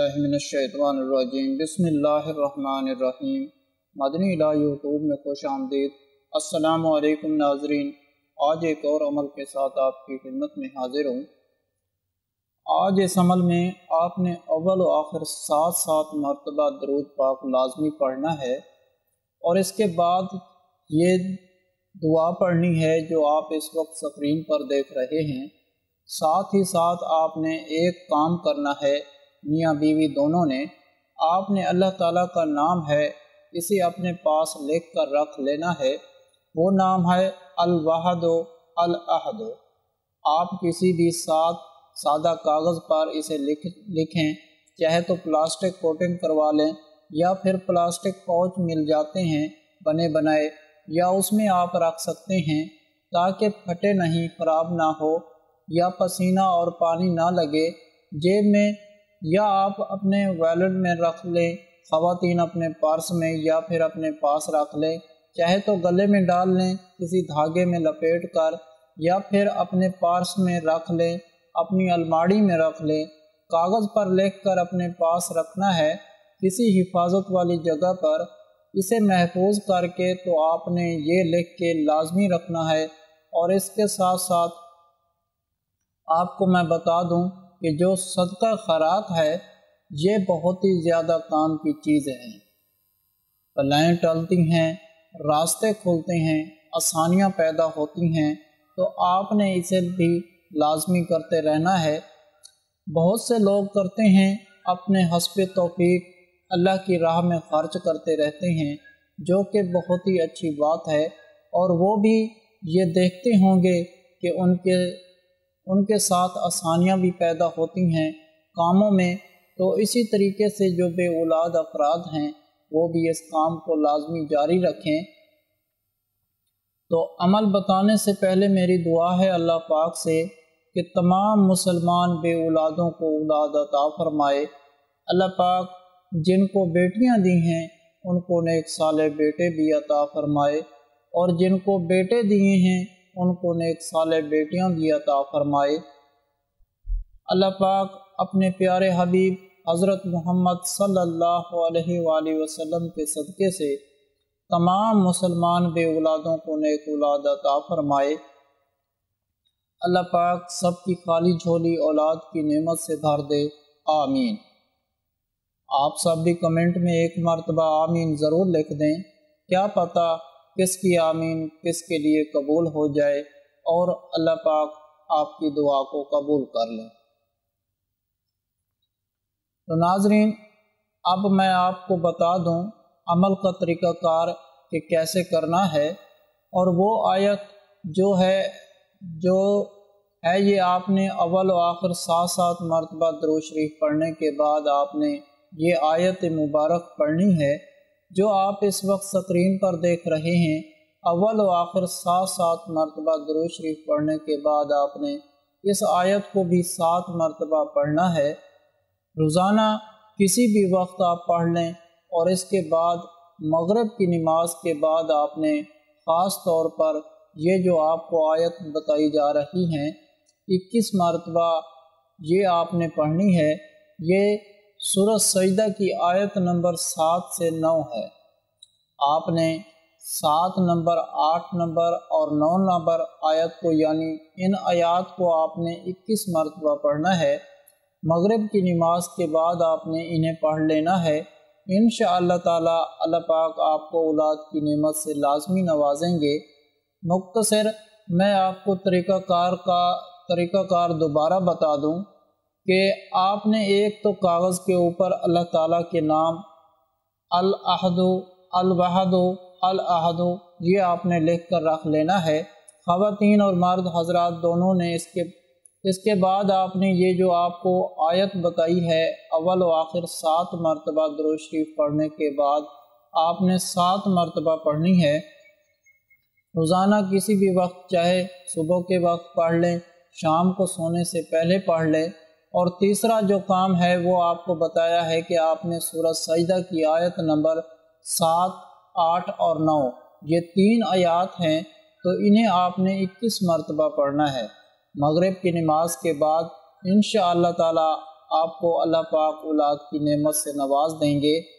باللہ من الشیطان الرجیم بسم اللہ الرحمن الرحیم مدنی الہ یوٹیوب میں خوش آمدید۔ السلام علیکم ناظرین، آج ایک اور عمل کے ساتھ آپ کی خدمت میں حاضر ہوں۔ آج اس عمل میں آپ نے اول و آخر 7 مرتبہ درود پاک لازمی پڑھنا ہے، اور اس کے بعد یہ دعا پڑھنی ہے جو آپ اس وقت اسکرین پر دیکھ رہے ہیں۔ ساتھ ہی ساتھ آپ نے ایک کام کرنا ہے، میاں بیوی دونوں نے، آپ نے اللہ تعالیٰ کا نام ہے اسے اپنے پاس لکھ کر رکھ لینا ہے۔ وہ نام ہے الواحد الاحد۔ آپ کسی بھی سادہ کاغذ پر اسے لکھیں، چاہے تو پلاسٹک کوٹنگ کروا لیں یا پھر پلاسٹک پاؤچ مل جاتے ہیں بنے بنائے، یا اس میں آپ رکھ سکتے ہیں تاکہ پھٹے نہیں، خراب نہ ہو یا پسینہ اور پانی نہ لگے جیب میں، یا آپ اپنے ویلٹ میں رکھ لیں، خواتین اپنے پرس میں یا پھر اپنے پاس رکھ لیں، چاہے تو گلے میں ڈال لیں کسی دھاگے میں لپیٹ کر، یا پھر اپنے پرس میں رکھ لیں، اپنی الماڑی میں رکھ لیں۔ کاغذ پر لکھ کر اپنے پاس رکھنا ہے کسی حفاظت والی جگہ پر، اسے محفوظ کر کے تو آپ نے یہ لکھ کے لازمی رکھنا ہے۔ اور اس کے ساتھ ساتھ آپ کو میں بتا دوں کہ جو صدقہ خیرات ہے یہ بہت ہی زیادہ کام کی چیز ہے۔ بلائیں ٹلتی ہیں، راستے کھلتے ہیں، آسانیاں پیدا ہوتی ہیں، تو آپ نے اسے بھی لازمی کرتے رہنا ہے۔ بہت سے لوگ کرتے ہیں، اپنے حسب توفیق اللہ کی راہ میں خرچ کرتے رہتے ہیں، جو کہ بہت ہی اچھی بات ہے، اور وہ بھی یہ دیکھتے ہوں گے کہ ان کے ساتھ آسانیاں بھی پیدا ہوتی ہیں کاموں میں، تو اسی طریقے سے جو بے اولاد افراد ہیں وہ بھی اس کام کو لازمی جاری رکھیں۔ تو عمل بتانے سے پہلے میری دعا ہے اللہ پاک سے کہ تمام مسلمان بے اولادوں کو اولاد عطا فرمائے۔ اللہ پاک جن کو بیٹیاں دی ہیں ان کو نیک صالح بیٹے بھی عطا فرمائے، اور جن کو بیٹے دیے ہیں ان کو نیک صالح بیٹیاں بھی عطا فرمائے۔ اللہ پاک اپنے پیارے حبیب حضرت محمد صلی اللہ علیہ وآلہ وسلم کے صدقے سے تمام مسلمان بے اولادوں کو نیک اولاد عطا فرمائے۔ اللہ پاک سب کی خالی جھولی اولاد کی نعمت سے بھر دے، آمین۔ آپ سب بھی کمنٹ میں ایک مرتبہ آمین ضرور لکھ دیں، کیا پتہ کس کی آمین کس کے لیے قبول ہو جائے، اور اللہ پاک آپ کی دعا کو قبول کر لیں۔ تو ناظرین، اب میں آپ کو بتا دوں عمل کا طریقہ کار کہ کیسے کرنا ہے، اور وہ آیت جو ہے یہ آپ نے اول و آخر 7 مرتبہ درود شریف پڑھنے کے بعد آپ نے یہ آیت مبارک پڑھنی ہے جو آپ اس وقت اسکرین پر دیکھ رہے ہیں۔ اول و آخر 7 مرتبہ درود شریف پڑھنے کے بعد آپ نے اس آیت کو بھی 7 مرتبہ پڑھنا ہے۔ روزانہ کسی بھی وقت آپ پڑھ لیں، اور اس کے بعد مغرب کی نماز کے بعد آپ نے خاص طور پر یہ جو آپ کو آیت بتائی جا رہی ہیں 21 مرتبہ یہ آپ نے پڑھنی ہے۔ یہ سورۃ سجدہ کی آیت نمبر 7 سے 9 ہے۔ آپ نے 7 نمبر، 8 نمبر اور 9 نمبر آیت کو، یعنی ان آیات کو آپ نے 21 مرتبہ پڑھنا ہے۔ مغرب کی نماز کے بعد آپ نے انہیں پڑھ لینا ہے۔ انشاءاللہ تعالی اللہ پاک آپ کو اولاد کی نعمت سے لازمی نوازیں گے۔ مختصر میں آپ کو طریقہ کار دوبارہ بتا دوں کہ آپ نے ایک تو کاغذ کے اوپر اللہ تعالیٰ کے نام الاحد، الواحد، الاحد یہ آپ نے لکھ کر رکھ لینا ہے۔ خواتین اور مرد حضرات دونوں نے اس کے بعد آپ نے یہ جو آپ کو آیت بتائی ہے اول و آخر 7 مرتبہ درود شریف پڑھنے کے بعد آپ نے 7 مرتبہ پڑھنی ہے۔ روزانہ کسی بھی وقت، چاہے صبح کے وقت پڑھ لیں، شام کو سونے سے پہلے پڑھ لیں۔ اور تیسرا جو کام ہے وہ آپ کو بتایا ہے کہ آپ نے سورۃ سجدہ کی آیت نمبر 7، 8 اور 9 یہ 3 آیات ہیں، تو انہیں آپ نے 21 مرتبہ پڑھنا ہے۔ مغرب کی نماز کے بعد انشاءاللہ تعالی آپ کو اللہ پاک اولاد کی نعمت سے نواز دیں گے۔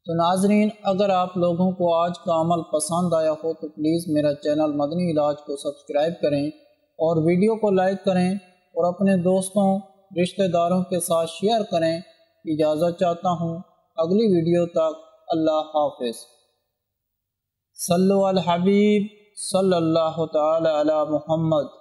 تو ناظرین، اگر آپ لوگوں کو آج کا عمل پسند آیا ہو تو پلیز میرا چینل مدنی علاج کو سبسکرائب کریں اور ویڈیو کو لائک کریں اور اپنے دوستوں رشتہ داروں کے ساتھ شیئر کریں۔ اجازت چاہتا ہوں، اگلی ویڈیو تک اللہ حافظ۔ صلو علی الحبیب صلی اللہ تعالی علی محمد۔